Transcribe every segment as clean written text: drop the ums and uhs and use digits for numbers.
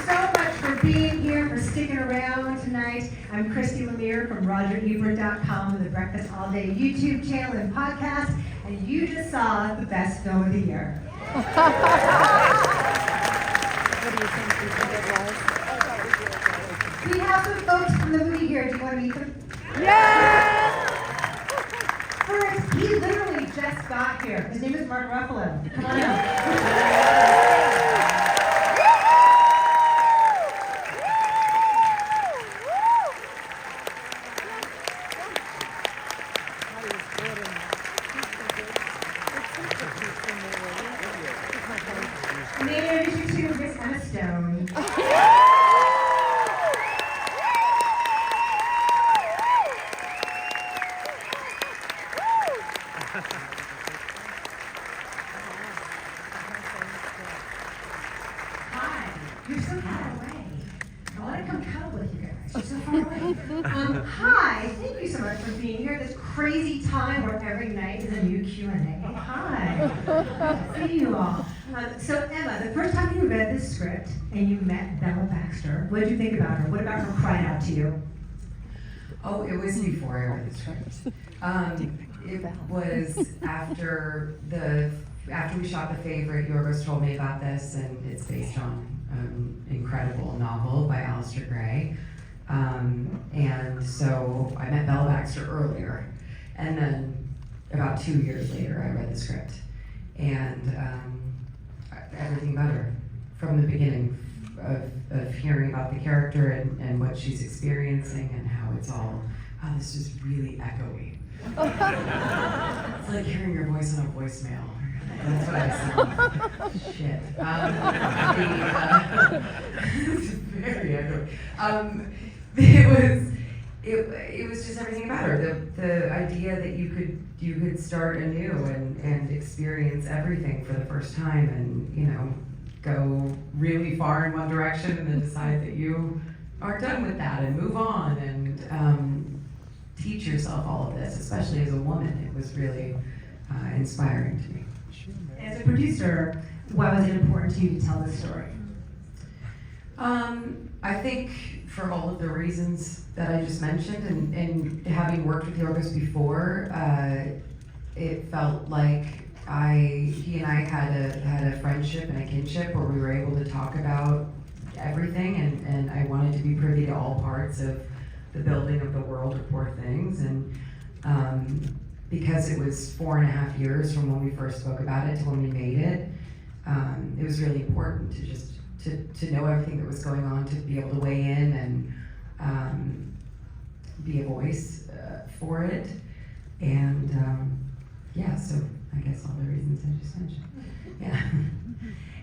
much for being here, for sticking around tonight. I'm Christy Lemire from RogerEbert.com and the Breakfast All Day YouTube channel and podcast, and you just saw the best film of the year. What do you think it was? We have some folks from the movie here. Do you want to meet them? Yeah! First, he literally just got here. His name is Mark Ruffalo. Come on out. And they introduce you to Miss Emma Stone. Hi, you're so far away. I want to come cuddle with you guys. You're so far away. Hi, thank you so much for being here. This crazy time where every night is a new Q&A. Hi, see you all. So Emma, the first time you read this script and you met Bella Baxter, what did you think about her? What about her cried out to you? Oh, it was before I read the script. It was after we shot The Favorite. Yorgos told me about this, and it's based on an incredible novel by Alistair Gray. And so I met Bella Baxter earlier, and then about 2 years later, I read the script, and everything about her from the beginning of hearing about the character and what she's experiencing and how it's all, oh, this is really echoey. It's like hearing your voice on a voicemail. That's what I sound. Shit. It's very echoey. It was just everything about her. The idea that you could start anew and experience everything for the first time, and go really far in one direction and then decide that you are done with that and move on and teach yourself all of this, especially as a woman. It was really inspiring to me. As a producer, why was it important to you to tell this story? I think for all of the reasons that I just mentioned, and having worked with Yorgos before, it felt like he and I had a friendship and a kinship where we were able to talk about everything, and I wanted to be privy to all parts of the building of the world of Poor Things, and because it was 4.5 years from when we first spoke about it to when we made it, it was really important to just to know everything that was going on, to be able to weigh in and be a voice for it, and yeah, so I guess all the reasons I just mentioned. Yeah.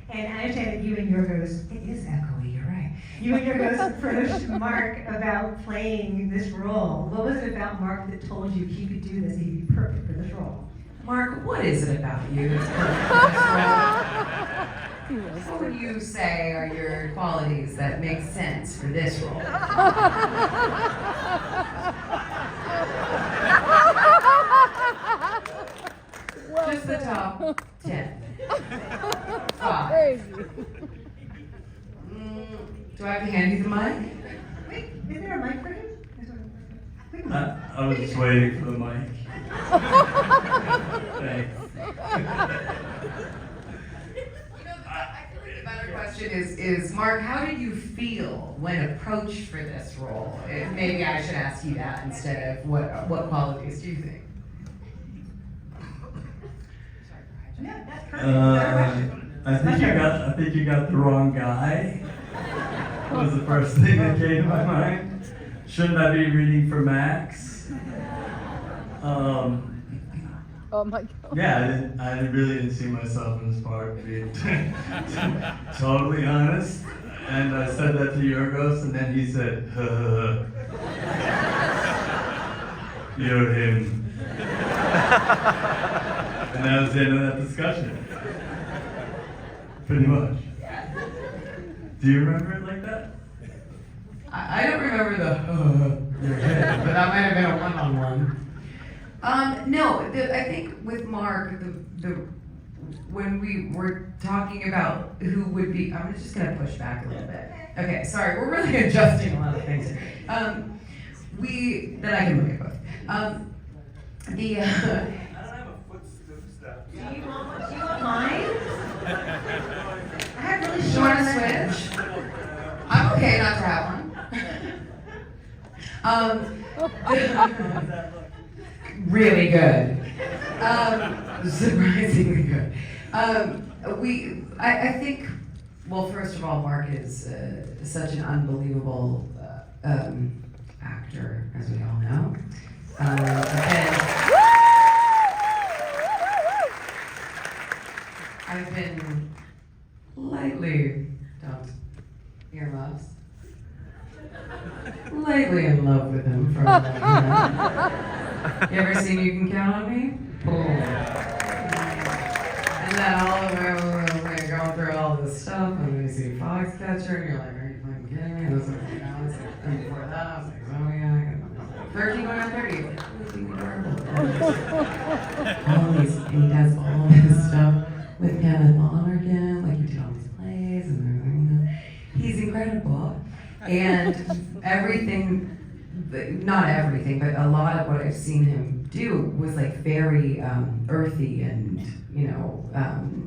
And I understand that you and Yorgos, it is echoey, you're right. You and Yorgos approached Mark about playing this role. What was it about Mark that told you he could do this, he'd be perfect for this role? Mark, what is it about you that's perfect for this role? What would you say are your qualities that make sense for this role? Just the top 10. 5. Crazy. Do I have to hand you the mic? Wait, is there a mic for him? I was just waiting for the mic. Thanks. I feel like the better question is Mark, how did you feel when approached for this role? Maybe I should ask you that instead of what qualities do you think? Yeah, that's perfect. Better question. I think you got the wrong guy. Was the first thing that came to my mind. Shouldn't I be reading for Max? Oh my God. Yeah, I really didn't see myself in this part, to be totally honest. And I said that to Yorgos, and then he said, you're him. And that was the end of that discussion. Pretty much. Do you remember it like that? I don't remember your head, but that might have been a one-on-one. No, I think with Mark, when we were talking about who would be, I'm just gonna push back a little bit. Okay, sorry, we're really adjusting a lot of things here. Then I can look at both. I don't have a footstool stuff. Do you want mine? I have really You short wanna legs. switch? I'm okay not to have one. Really good. Surprisingly good. I think, well, first of all, Mark is such an unbelievable actor, as we all know. And I've been lightly, don't earmuffs, lightly in love with him for a long time. You ever seen You Can Count on Me? Boom. And then all the way we're going through all this stuff, and then you see Foxcatcher, and you're like, are you fucking kidding me? And it's like, you know, it's like, and before that, I was like, oh yeah, I got 13 going on 30. Like, really adorable. And he does all this stuff with Kevin Lonergan, like he did all these plays, and everything. You know. He's incredible. And everything, not everything, but a lot of what I've seen him do was like very earthy and, you know,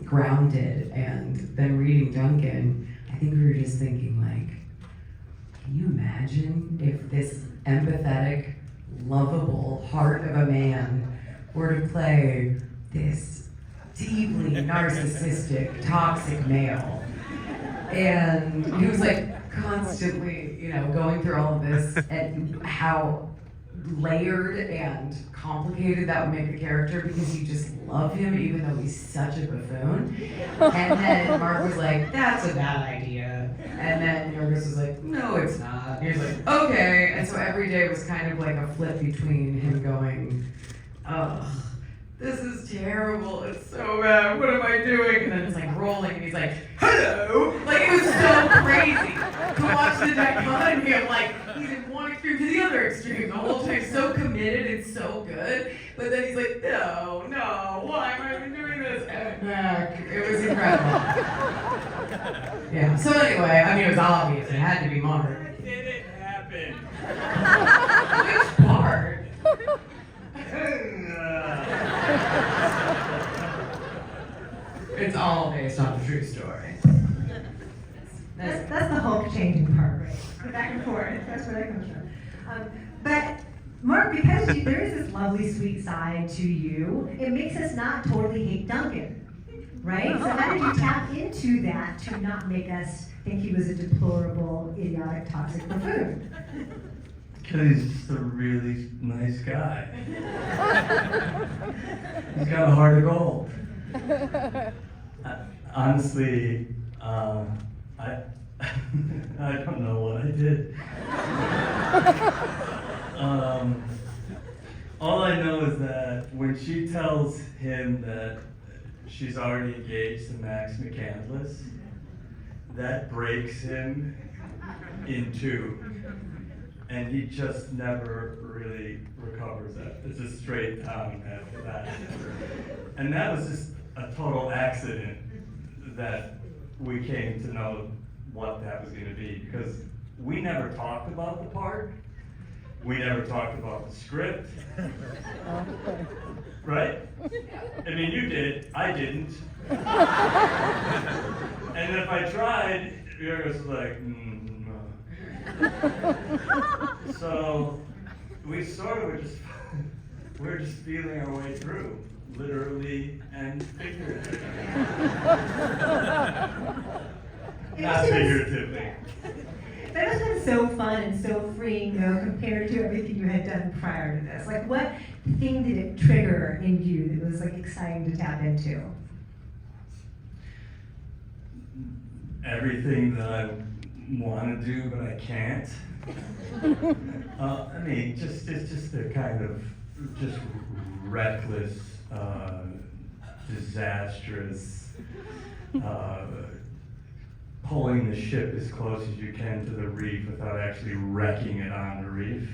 grounded. And then reading Duncan, I think we were just thinking like, can you imagine if this empathetic, lovable heart of a man were to play this deeply narcissistic, toxic male? And he was like constantly, you know, going through all of this and how layered and complicated that would make the character because you just love him even though he's such a buffoon. And then Mark was like, that's a bad idea. And then Yorgos was like, no, it's not. And he was like, okay. And so every day was kind of like a flip between him going, ugh, this is terrible, it's so bad, what am I doing? And then it's like rolling and he's like, hello! Like it was so crazy to watch the dichotomy of like, he's in one extreme to the other extreme the whole time, so committed and so good, but then he's like, no, why am I even doing this? And it was incredible. Yeah, so anyway, I mean it was obvious, it had to be Mark. Why did it happen? Which part? It's all based on a true story. That's the Hulk changing part, right? The back and forth. That's where that comes from. But Mark, because there is this lovely, sweet side to you, it makes us not totally hate Duncan, right? So how did you tap into that to not make us think he was a deplorable, idiotic, toxic buffoon? Because he's just a really nice guy. He's got a heart of gold. Honestly, I don't know what I did. All I know is that when she tells him that she's already engaged to Max McCandless, that breaks him in two. And he just never really recovers that. It's a straight down after that. And that was just a total accident that we came to know what that was going to be, because we never talked about the part. We never talked about the script. Right? I mean, you did, I didn't. And if I tried, Yorgos was like, no. So we sort of we're just feeling our way through, literally and figuratively. Not figuratively. That must have been so fun and so freeing, though, compared to everything you had done prior to this. Like, what thing did it trigger in you that was like exciting to tap into? Everything that I want to do, but I can't. I mean, it's just a kind of just reckless, disastrous, pulling the ship as close as you can to the reef without actually wrecking it on the reef.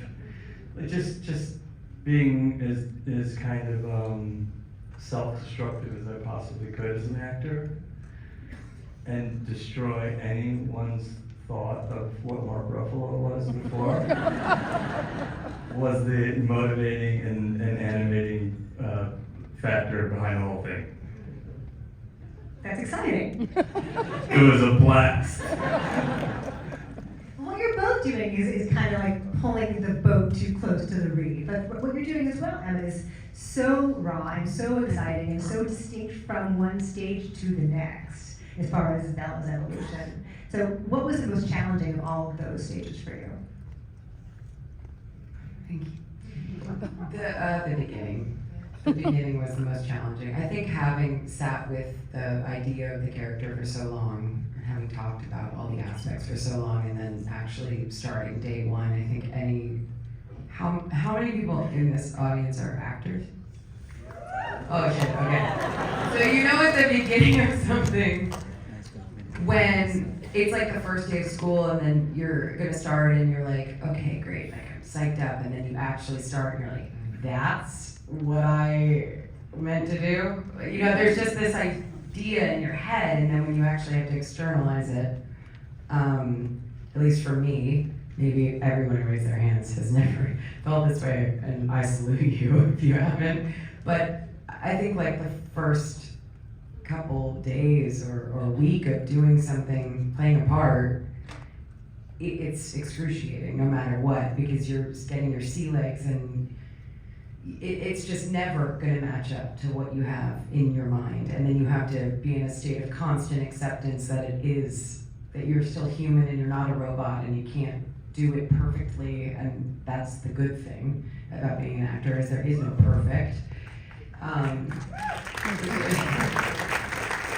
Just being as kind of self-destructive as I possibly could as an actor and destroy anyone's thought of what Mark Ruffalo was before was the motivating and animating factor behind the whole thing. That's exciting. It was a blast. What you're both doing is kind of like pulling the boat too close to the reef. But what you're doing as well, Emma, is so raw and so exciting and so distinct from one stage to the next as far as Bella's evolution. So what was the most challenging of all of those stages for you? Thank you. The beginning. The beginning was the most challenging. I think having sat with the idea of the character for so long, or having talked about all the aspects for so long, and then actually starting day one, I think how many people in this audience are actors? Oh shit, okay. So you know at the beginning of something, when it's like the first day of school and then you're gonna start and you're like, okay, great, like I'm psyched up, and then you actually start and you're like, that's what I meant to do. You know, there's just this idea in your head, and then when you actually have to externalize it, at least for me, maybe everyone who raised their hands has never felt this way, and I salute you if you haven't. But I think like the first couple days or week of doing something, playing a part, it's excruciating no matter what, because you're just getting your sea legs, and it's just never going to match up to what you have in your mind. And then you have to be in a state of constant acceptance that that you're still human and you're not a robot and you can't do it perfectly. And that's the good thing about being an actor, is there is no perfect.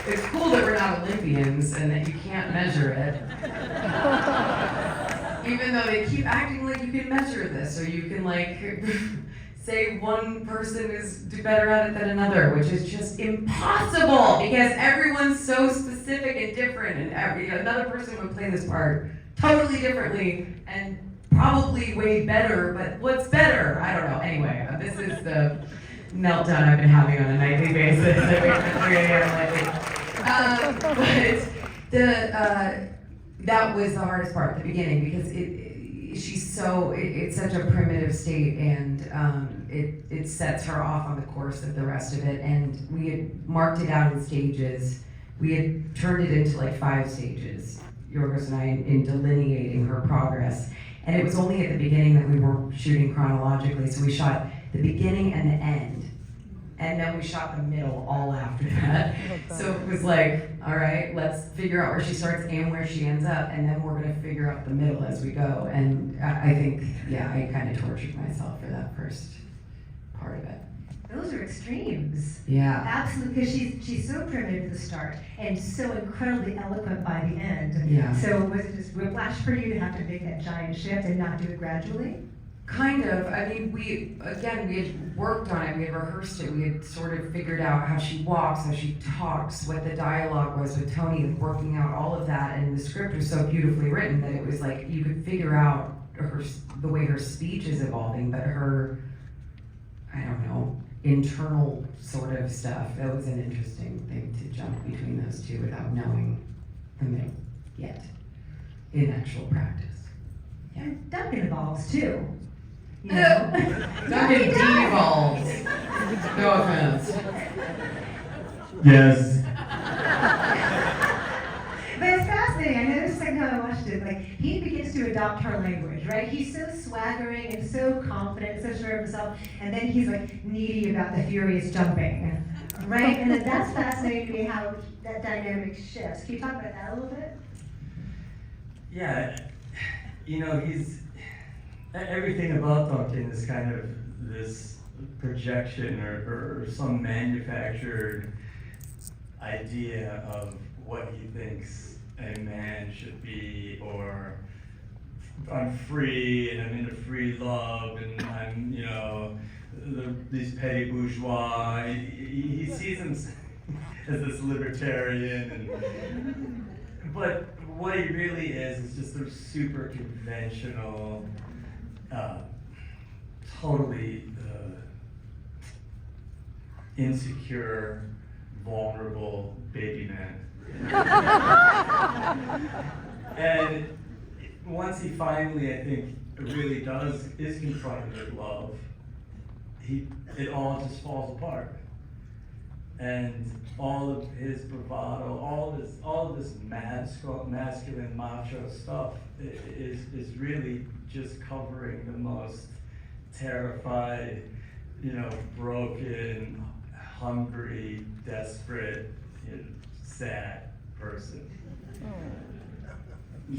It's cool that we're not Olympians and that you can't measure it. Even though they keep acting like you can measure this, or you can like say one person is better at it than another, which is just impossible because everyone's so specific and different, and another person would play this part totally differently and probably way better, but what's better? I don't know. Anyway, this is the meltdown I've been having on a nightly basis. But that was the hardest part at the beginning, because it's such a primitive state, and it sets her off on the course of the rest of it. And we had marked it out in stages. We had turned it into like 5 stages, Yorgos and I, in delineating her progress. And it was only at the beginning that we weren't shooting chronologically, so we shot the beginning and the end. And then we shot the middle all after that. So it was like, all right, let's figure out where she starts and where she ends up, and then we're gonna figure out the middle as we go. And I think, yeah, I kind of tortured myself for that first part of it. Those are extremes. Yeah. Absolutely, because she's so primitive at the start and so incredibly eloquent by the end. Yeah. So was it just whiplash for you to have to make that giant shift and not do it gradually? Kind of. I mean, we had worked on it, we had rehearsed it, we had sort of figured out how she walks, how she talks, what the dialogue was with Tony, and working out all of that, and the script was so beautifully written that it was like you could figure out the way her speech is evolving, but her, I don't know, internal sort of stuff, that was an interesting thing to jump between those two without knowing the middle yet in actual practice. Yeah. And Duncan evolves too. You know? Duncan devolves. No offense. Yes. But it's fascinating. I noticed the second time I watched it, like he begins to adopt her language, right? He's so swaggering and so confident, so sure of himself, and then he's like needy about the furious jumping, right? And then that's fascinating to me how that dynamic shifts. Can you talk about that a little bit? Yeah, you know, everything about Duncan is kind of this projection or some manufactured idea of what he thinks a man should be, or I'm free and I'm into free love and I'm, you know, these petty bourgeois. He sees him as this libertarian, but what he really is just a super conventional, totally insecure, vulnerable baby man. And once he finally, I think, really is confronted with love, it all just falls apart. And all of his bravado, all of this masculine macho stuff is really just covering the most terrified, broken, hungry, desperate, sad person.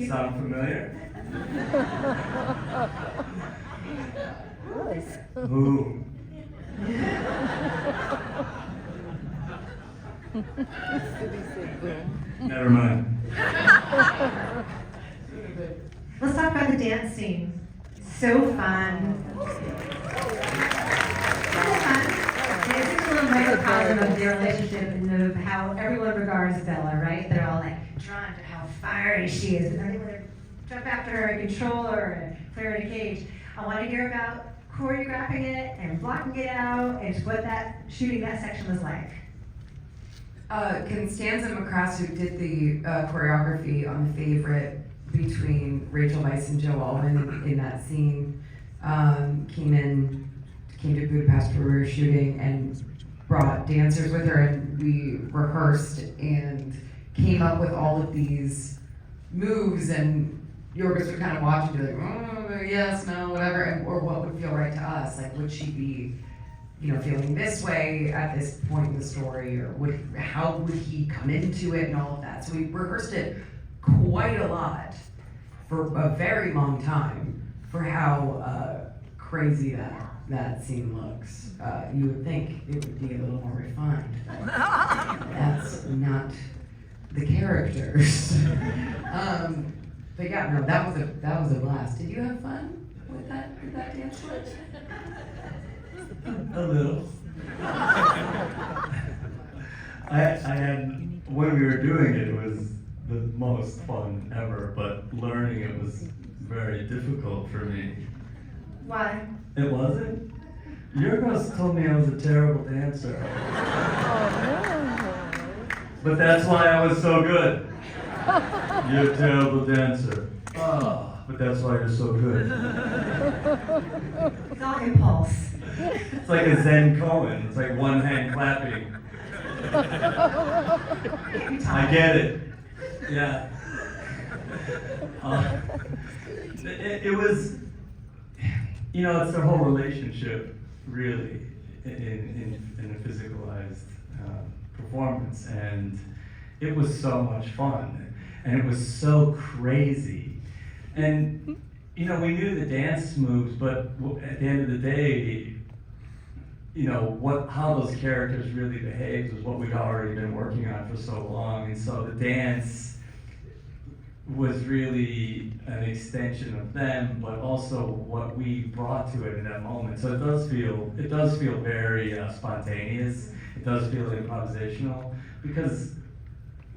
Sound familiar? Yes. Who? Did he say boom? Never mind. Let's talk about the dance scene. So fun. It's a little microcosm of their relationship and of how everyone regards Bella, right? They're all like drawn to how fiery she is, but then they want to jump after her and control her and put her in a cage. I want to hear about choreographing it and blocking it out and what shooting that section was like. Constanza McCrass, who did the choreography on The Favorite between Rachel Weisz and Joe Alwyn in that scene, came to Budapest where we were shooting and brought dancers with her, and we rehearsed and came up with all of these moves, and Yorgos would kind of watch and be like, oh, yes, no, whatever, or what would feel right to us, like would she be feeling this way at this point in the story, or how would he come into it and all of that. So we rehearsed it quite a lot for a very long time for how crazy that scene looks. You would think it would be a little more refined. That's not the characters. But yeah, no, that was a blast. Did you have fun with that dance floor? A little. I had, when we were doing it, it was the most fun ever, but learning it was very difficult for me. Why? It wasn't? Yorgos told me I was a terrible dancer. But that's why I was so good. You're a terrible dancer. Oh, but that's why you're so good. It's all impulse. It's like a Zen koan. It's like one hand clapping. I get it. Yeah. It was, it's their whole relationship, really, in a physicalized performance. And it was so much fun. And it was so crazy. And, we knew the dance moves, but at the end of the day, how those characters really behaved was what we'd already been working on for so long. And so the dance was really an extension of them, but also what we brought to it in that moment. So it does feel very spontaneous. It does feel improvisational, because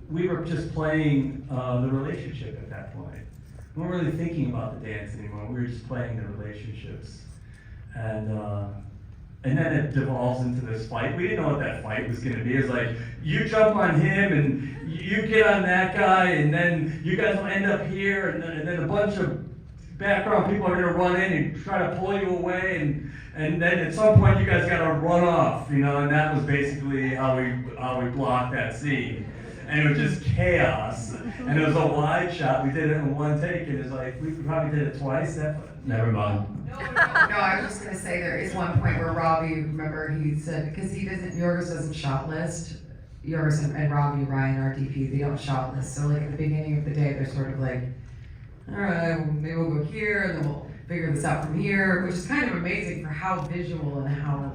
we were just playing the relationship at that point. We weren't really thinking about the dance anymore. We were just playing the relationships. And then it devolves into this fight. We didn't know what that fight was going to be. It was like, you jump on him, and you get on that guy, and then you guys will end up here, and then a bunch of background people are going to run in and try to pull you away, and then at some point you guys got to run off, and that was basically how we blocked that scene. And it was just chaos. And it was a wide shot. We did it in one take, and it's like, we probably did it twice. Never mind. No, I was just gonna say there is one point where Robbie, remember, he said, because Yorgos doesn't shot list. Yorgos and Robbie, Ryan, our DP, they don't shot list. So like at the beginning of the day, they're sort of like, all right, well, maybe we'll go here, and then we'll figure this out from here, which is kind of amazing for how visual and how,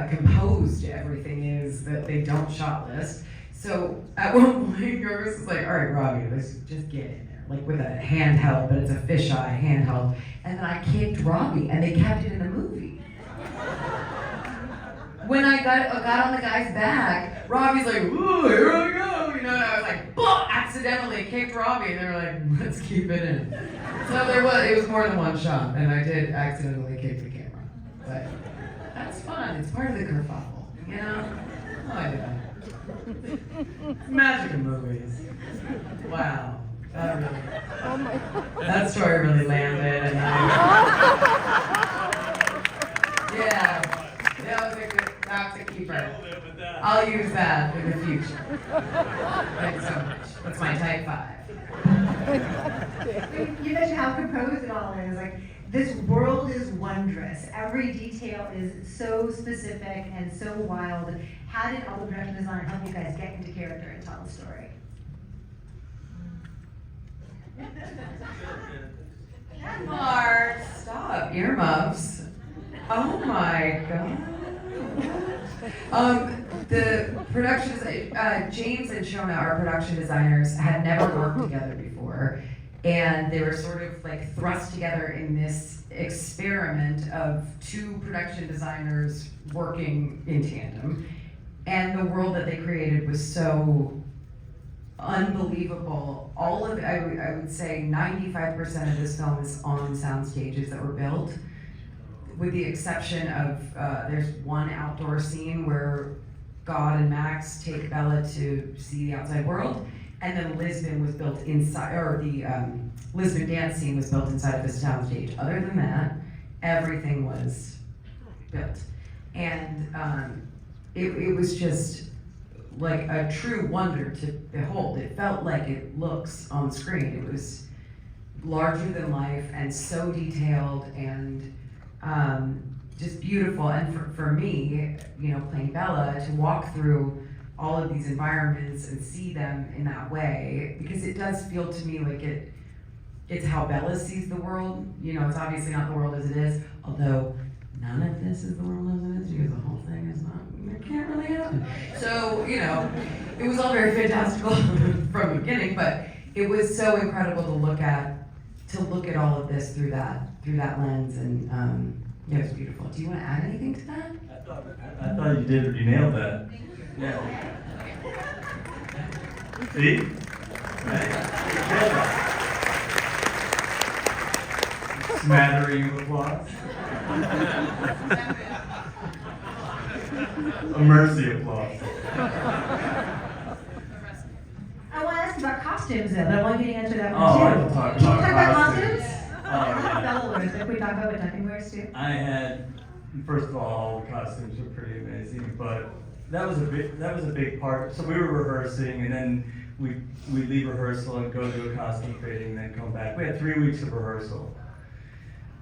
composed everything is that they don't shot list. So at one point, Yorgos is like, all right, Robbie, let's just get in there, like with a handheld, but it's a fisheye handheld. And then I kicked Robbie, and they kept it in the movie. When I got on the guy's back, Robbie's like, ooh, here I go, and I was like, boom, accidentally kicked Robbie, and they were like, let's keep it in. So it was more than one shot, and I did accidentally kick the camera. But fun. It's part of the kerfuffle, you know? Oh, yeah. Magic in movies. Wow. That really, Oh my. that story really landed, and yeah, that was a good. That's a keeper. I'll use that in the future. Thanks so much. That's my type 5. You mentioned how composed it all is. Like, this world is wondrous. Every detail is so specific and so wild. How did all the production design help you guys get into character and tell the story? Mark, stop. Earmuffs. Oh my god. The production, James and Shona, our production designers, had never worked together before. And they were sort of like thrust together in this experiment of 2 production designers working in tandem. And the world that they created was so unbelievable. All of it, I would say 95% of this film is on sound stages that were built, with the exception of there's one outdoor scene where God and Max take Bella to see the outside world, and then Lisbon was built inside, or the Lisbon dance scene was built inside of a sound stage. Other than that, everything was built. And it was just like a true wonder to behold. It felt like it looks on screen. It was larger than life and so detailed and just beautiful. And for me, you know, playing Bella, to walk through all of these environments and see them in that way, because it does feel to me like it's how Bella sees the world. You know, it's obviously not the world as it is, although none of this is the world as it is, because the whole thing is not, it can't really happen. So, you know, it was all very fantastical from the beginning, but it was so incredible to look at all of this through that lens, and yeah, it was beautiful. Do you want to add anything to that? I thought you did. You nailed that. Yeah. See? Right? Nailed that. Smattering of applause. A mercy applause. I want to ask about costumes though, but I want you to answer that one Oh, too. I can talk Can you about talk about costumes. costumes? Oh, yeah. Bella wears, if we talk about what Duncan wears too. I had, first of all the costumes were pretty amazing, but that was a big part. So we were rehearsing, and then we'd leave rehearsal and go to a costume fitting, and then come back. We had 3 weeks of rehearsal.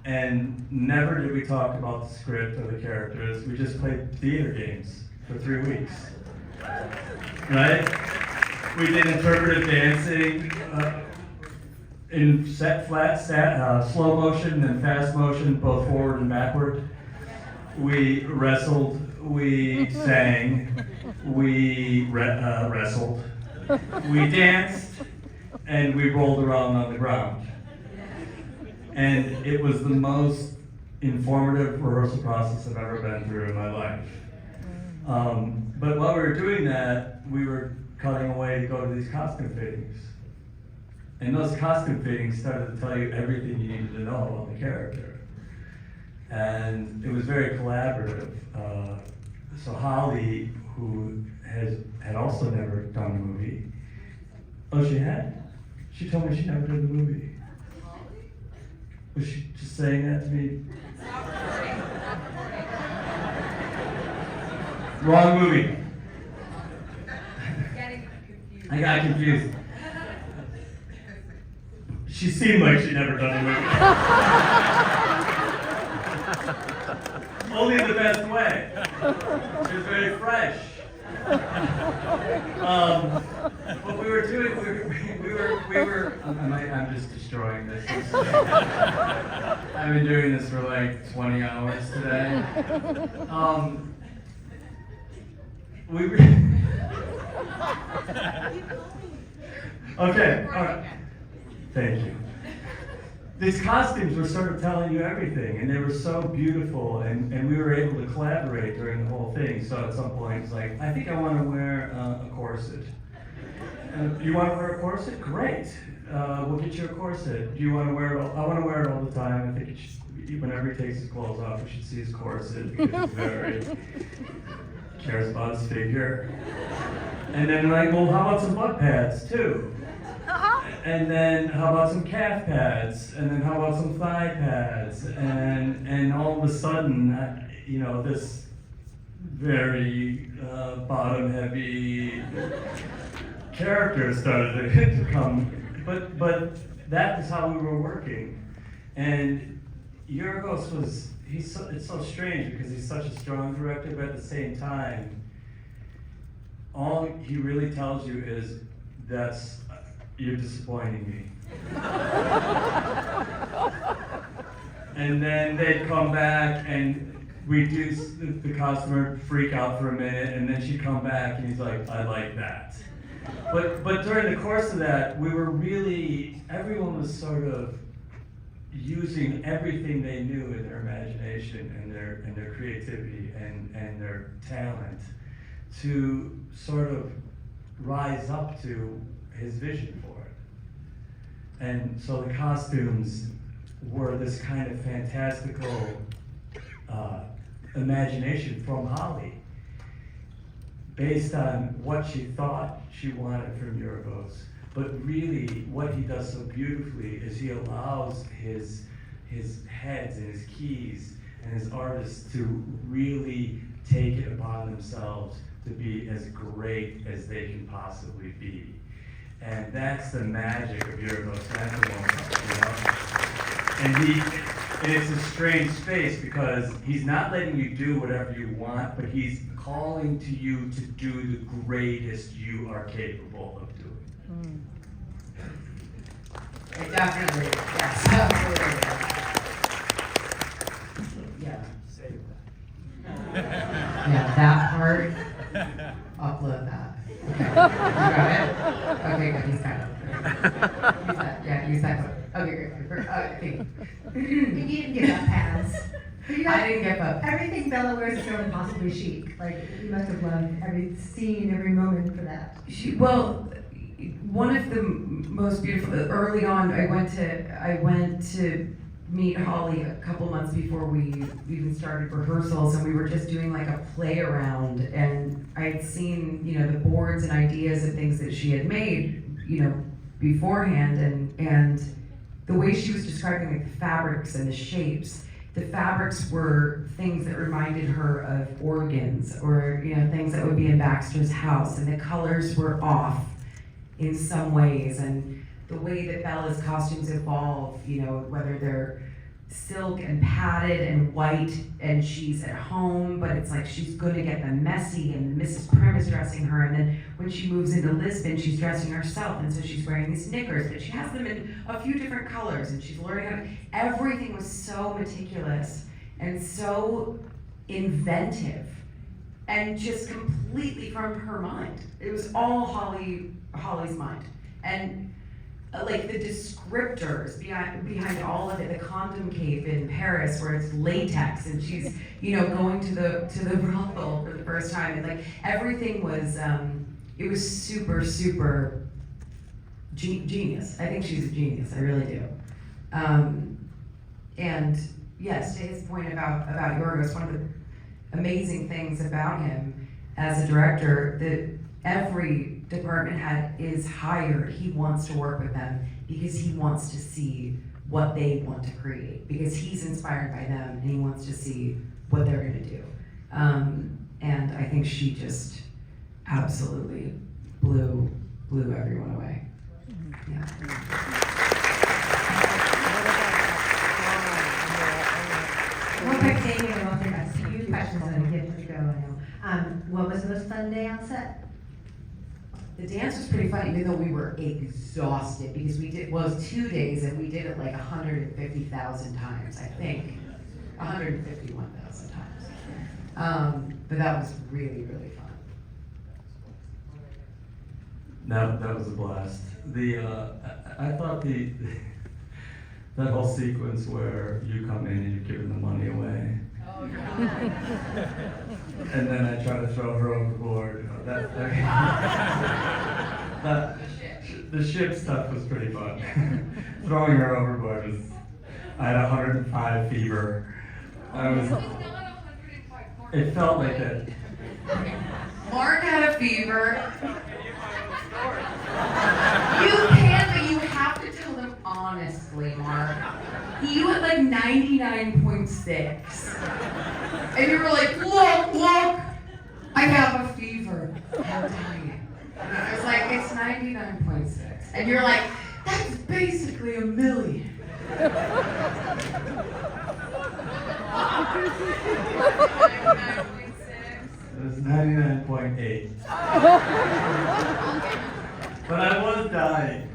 And never did we talk about the script or the characters. We just played theater games for 3 weeks. Right? We did interpretive dancing in slow motion and fast motion, both forward and backward. We wrestled, we sang, we wrestled, we danced, and we rolled around on the ground. And it was the most informative rehearsal process I've ever been through in my life. But while we were doing that, we were cutting away to go to these costume fittings. And those costume fittings started to tell you everything you needed to know about the character. And it was very collaborative. So Holly, who had also never done a movie, oh, she had? She told me she never did a movie. Was she just saying that to me? Wrong movie. I got confused. She seemed like she'd never done a movie. Only in the best way. She was very fresh. What we were doing, I'm just destroying this. I've been doing this for like 20 hours today. We were okay, all right. Thank you. These costumes were sort of telling you everything, and they were so beautiful, and we were able to collaborate during the whole thing. So at some point, it's like, I think I want to wear a corset. You want to wear a corset? Great. We'll get you a corset. Do you want to wear it? I want to wear it all the time. I think whenever he takes his clothes off, we should see his corset because he's very cares about his figure. And then like, well, how about some butt pads too? And then how about some calf pads? And then how about some thigh pads? And all of a sudden, this very bottom-heavy character started to come. But that is how we were working. And Yorgos it's so strange because he's such a strong director, but at the same time, all he really tells you is, you're disappointing me. And then they'd come back and we'd do the customer freak out for a minute, and then she'd come back and he's like, I like that. But during the course of that, everyone was sort of using everything they knew in their imagination and their creativity and their talent to sort of rise up to his vision for it. And so the costumes were this kind of fantastical imagination from Holly, based on what she thought she wanted from Yorgos. But really, what he does so beautifully is he allows his heads and his keys and his artists to really take it upon themselves to be as great as they can possibly be. And that's the magic of Yorgos Lanthimos, And it's a strange space because he's not letting you do whatever you want, but he's calling to you to do the greatest you are capable of doing. Definitely, yes, absolutely. Yeah. Save Yeah, that part, upload that. Okay, you got it? Okay, good, he's got it. Use that, yeah, use that one. Okay, great. Okay. You didn't give up pads. But you got I didn't give up. everything Bella wears is so impossibly chic. Like, you must have loved every scene, every moment for that. One of the most beautiful, early on, I went to meet Holly a couple months before we even started rehearsals, and we were just doing like a play around, and I'd seen, the boards and ideas and things that she had made, beforehand, and the way she was describing like the fabrics and the shapes, the fabrics were things that reminded her of organs or, things that would be in Baxter's house, and the colors were off in some ways, and the way that Bella's costumes evolve, whether they're silk and padded and white and she's at home, but it's like she's gonna get them messy, and Mrs. Prim is dressing her, and then when she moves into Lisbon, she's dressing herself, and so she's wearing these knickers, but she has them in a few different colors, and she's learning how to, everything was so meticulous and so inventive and just completely from her mind. It was all Holly's mind. And like the descriptors behind all of it, the condom cape in Paris where it's latex and she's, going to the Ruffalo for the first time, and like everything was, it was super, super genius. I think she's a genius, I really do. And yes, to his point about Yorgos, one of the amazing things about him as a director, that every department head is hired, he wants to work with them because he wants to see what they want to create, because he's inspired by them and he wants to see what they're going to do. And I think she just absolutely blew everyone away. Yeah. One quick thing, and we'll take a few questions and then get to go. I know. What was the most fun day on set? The dance was pretty fun, even though we were exhausted, because it was 2 days and we did it like 150,000 times, I think. 151,000 times. But that was really, really fun. That was a blast. I thought that whole sequence where you come in and you're giving the money away. Oh, yeah. And then I try to throw her overboard. The ship stuff was pretty fun. Throwing her overboard was, I had 105 fever. It felt like that. Mark had a fever. You can, but you have to tell them honestly, Mark. You had like 99.6. And you were like, look, I have a fever. I'm dying. And I was like, it's 99.6. And you're like, that's basically a million. It was 99.8. But I was dying.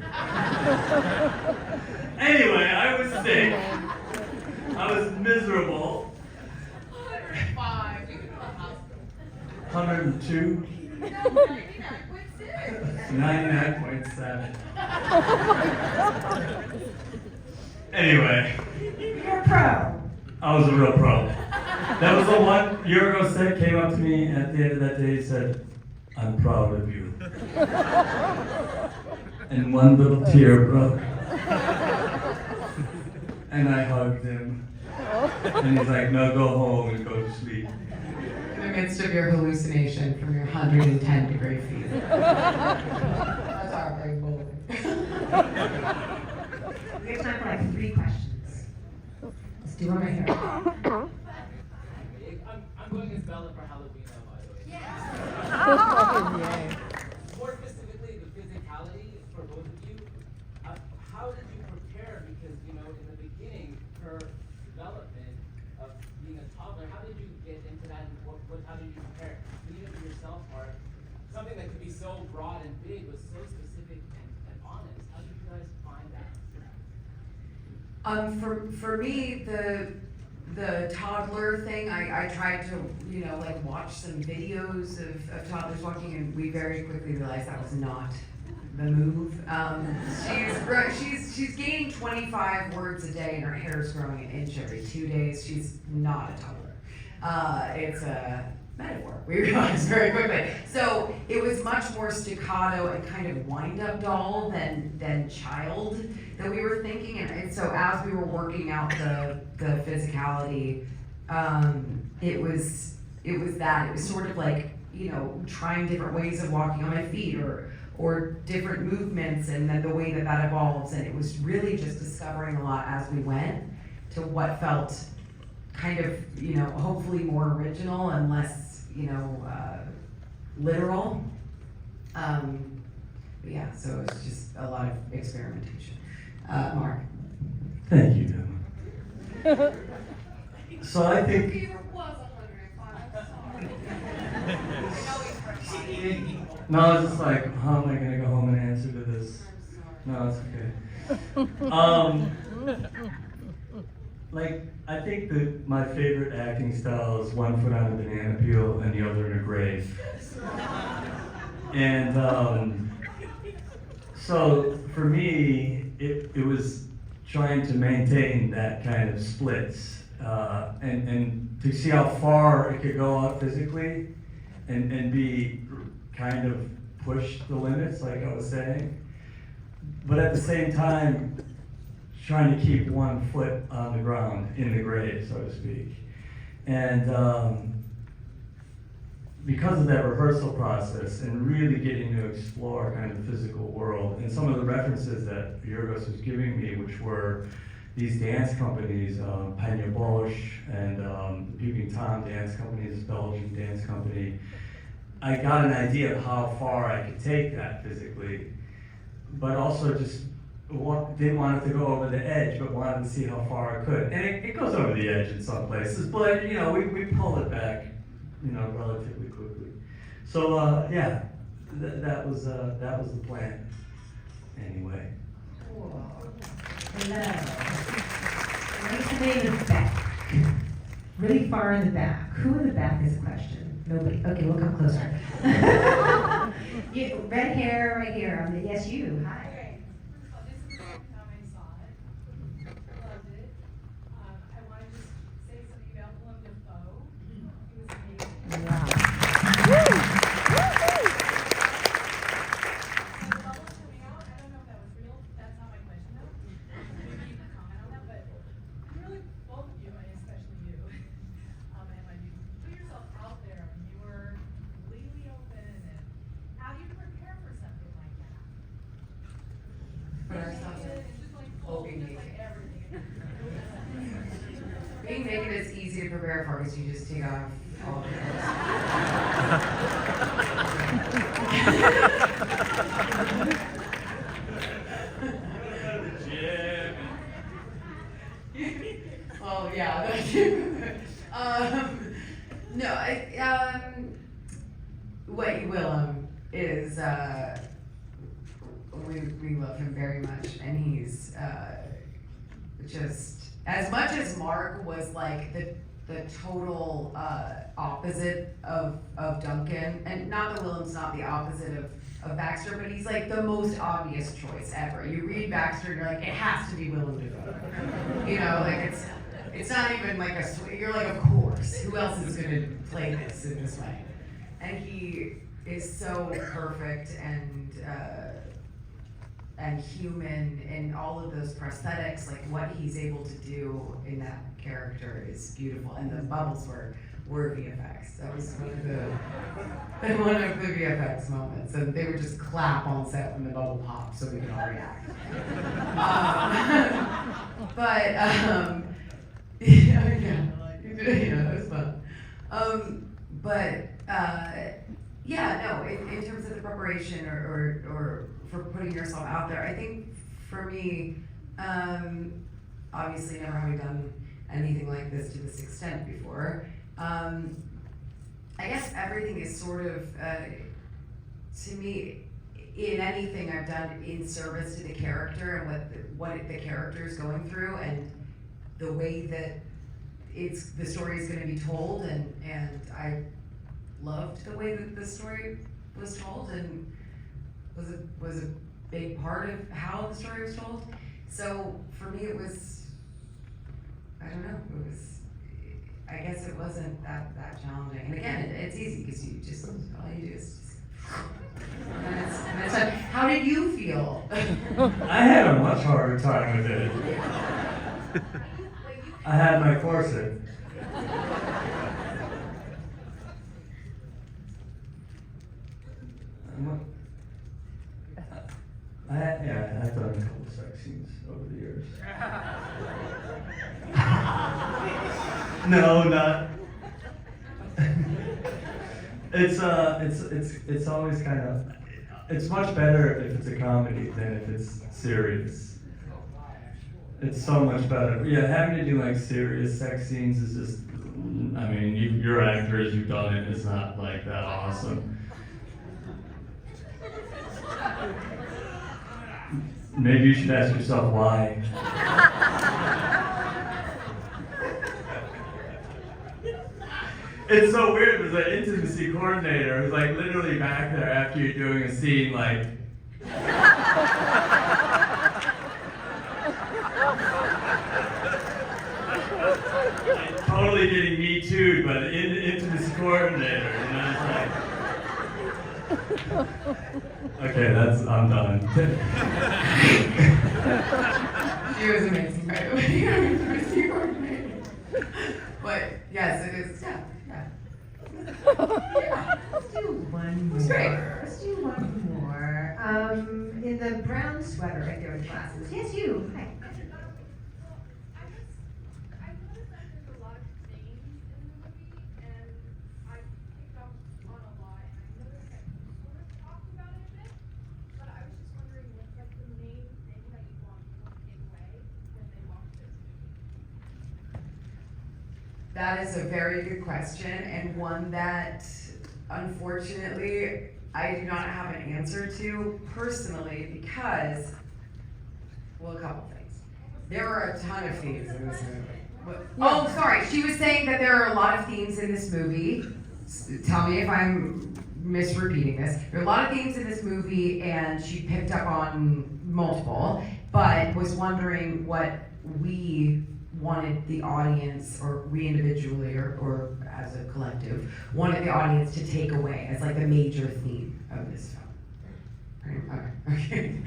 Anyway, I was sick. I was miserable. 105. You can go to the hospital. 102. No, 99.6. 99.7. Anyway, You're a pro. I was a real pro. That was the one Yorgos said, came up to me at the end of that day, he said, I'm proud of you. And one little tear broke. And I hugged him. And he's like, no, go home and go to sleep. In the midst of your hallucination from your 110-degree fever. That's our very bold. We have time for like 3 questions. Let's do one right here. I'm going as Bella for Halloween now, by the way. More specifically, the physicality for both of you. How did you prepare? Because, in the beginning, her development of being a toddler, how did you get into that? And how did you prepare? Even for yourself, Mark, something that could be so broad and big was so specific and honest. How did you guys find that? For me, the toddler thing, I tried to, like watch some videos of toddlers walking, and we very quickly realized that was not the move. She's gaining 25 words a day, and her hair is growing an inch every 2 days. She's not a toddler. It's a metaphor. We realized very quickly. So it was much more staccato and kind of wind-up doll than child that we were thinking. And so as we were working out the physicality, it was that. It was sort of like, trying different ways of walking on my feet or different movements, and then the way that evolves. And it was really just discovering a lot as we went to what felt kind of, hopefully more original and less, literal. But yeah, so it was just a lot of experimentation. Mark. Thank you, Emma. So I think Fever was 105. I'm sorry. no, I was just like, how am I gonna go home and answer to this? No, it's okay. I think that my favorite acting style is one foot on a banana peel and the other in a grave. And so for me, it was trying to maintain that kind of splits and to see how far it could go out physically and be kind of push the limits, like I was saying. But at the same time, trying to keep one foot on the ground, in the grave, so to speak. And because of that rehearsal process and really getting to explore kind of the physical world and some of the references that Yorgos was giving me, which were these dance companies, Panya Bosch and the Peeping Tom dance company, this Belgian dance company, I got an idea of how far I could take that physically, but also just didn't want it to go over the edge, but wanted to see how far I could. And it goes over the edge in some places, but we pull it back, relatively quickly. So yeah, that was the plan. Anyway. Cool. Hello. What's the name of the back? Really far in the back. Who in the back is a question? Nobody. Okay, we'll come closer. Red hair right here. Yes, you. Hi. Okay. This is the second time I saw it. Loved it. I want to just say something about Willem Dafoe. He was amazing. And the bubbles coming out, I don't know if that was real. That's not my question though. Maybe you can comment on that, but Being naked is easy to prepare for because you just take off all the Well, yeah, that's no, what you will is we love him very much, and he's just as much as Mark was like the total opposite of Duncan, and not that Willem's not the opposite of Baxter, but he's like the most obvious choice ever. You read Baxter and you're like, it has to be Willem Dafoe. You know, like it's not even like you're like, of course, who else is gonna play this in this way? And he is so perfect and human, and all of those prosthetics, like what he's able to do in that character is beautiful. And the bubbles were VFX. That was one of the VFX moments, and they would just clap on set when the bubble popped so we could all react. Yeah, that was fun. In terms of the preparation or for putting yourself out there, I think for me, obviously never having done anything like this to this extent before, I guess everything is sort of, to me, in anything I've done in service to the character and what the character is going through and the way that the story is going to be told, and I loved the way that the story was told and was a big part of how the story was told. So for me it was, I don't know, I guess it wasn't that challenging. And again, it's easy because you just, all you do is just, and it's like, how did you feel? I had a much harder time with it. I had my corset. I've done a couple sex scenes over the years. No, not. It's always kind of. It's much better if it's a comedy than if it's serious. It's so much better. Yeah, having to do like serious sex scenes is just. I mean, you're actors, you've done it. It's not like that awesome. Maybe you should ask yourself why. It's so weird. There's an intimacy coordinator who's like literally back there after you're doing a scene, like. Totally getting me too, but intimacy coordinator, you know, it's like. Okay, I'm done. She was amazing, by the way. But yes, it is. Yeah. Let's do one more. That's great. Let's do one more. In the brown sweater right there with glasses. Yes, you. Hi. I noticed that there's a lot of themes in the movie, and I picked up on a lot, and I noticed that you sort of talked about it a bit, but I was just wondering what's like the main thing that you want people to take away when they watch this movie? That is a very good question, and one that, unfortunately, I do not have an answer to personally because, well, a couple things. There are a ton of themes in this movie. Oh, sorry. She was saying that there are a lot of themes in this movie. Tell me if I'm misrepeating this. There are a lot of themes in this movie, and she picked up on multiple, but was wondering what we wanted the audience, or we individually, or as a collective, wanted the audience to take away as like the major theme of this film. Okay.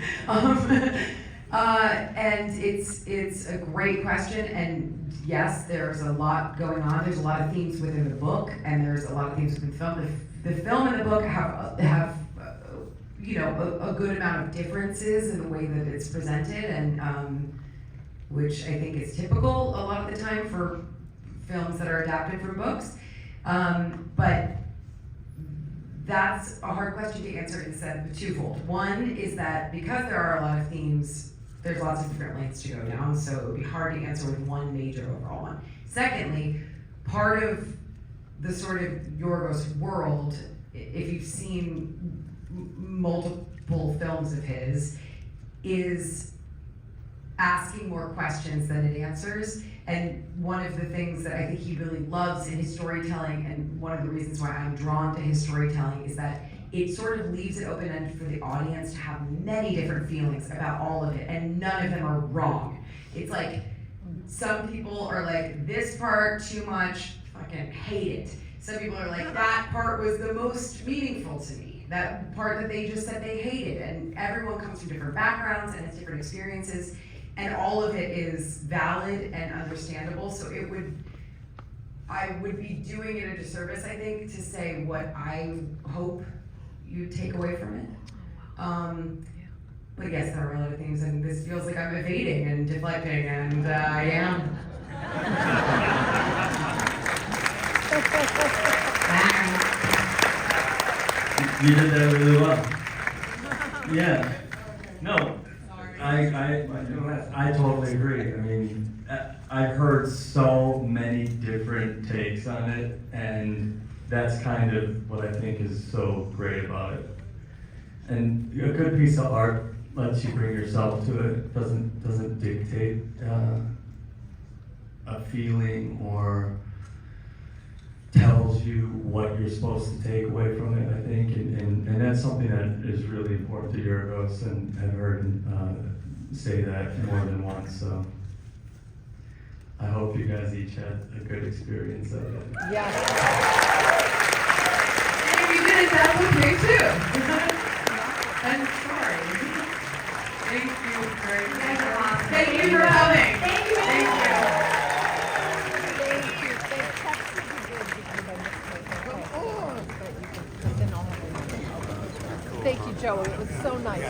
And it's a great question, and yes, there's a lot going on. There's a lot of themes within the book, and there's a lot of themes within the film. The film and the book have a good amount of differences in the way that it's presented, and which I think is typical a lot of the time for films that are adapted from books. But that's a hard question to answer instead of twofold. One is that because there are a lot of themes, there's lots of different lanes to go down, so it would be hard to answer with one major overall one. Secondly, part of the sort of Yorgos world, if you've seen multiple films of his, is asking more questions than it answers. And one of the things that I think he really loves in his storytelling, and one of the reasons why I'm drawn to his storytelling, is that it sort of leaves it open-ended for the audience to have many different feelings about all of it, and none of them are wrong. It's like, some people are like, this part too much, fucking hate it. Some people are like, that part was the most meaningful to me. That part that they just said they hated. And everyone comes from different backgrounds and has different experiences, and all of it is valid and understandable. So I would be doing it a disservice, I think, to say what I hope you take away from it. But yes, there are a lot of things, and this feels like I'm evading and deflecting, and I am. You did that really well. Yeah. No. I totally agree. I mean, I've heard so many different takes on it, and that's kind of what I think is so great about it. And a good piece of art lets you bring yourself to it. Doesn't dictate a feeling or tells you what you're supposed to take away from it, I think, and that's something that is really important to Yorgos, and I've heard him say that more than once, so I hope you guys each had a good experience of it. Yes. And if you didn't, that's okay too. I'm sorry. Thank you very much. You guys are awesome. Thank you for coming. Thank you. Thank you. Thank you. They texted you good because I missed my phone. But then I'll have it. Thank you, Joey. It was so nice.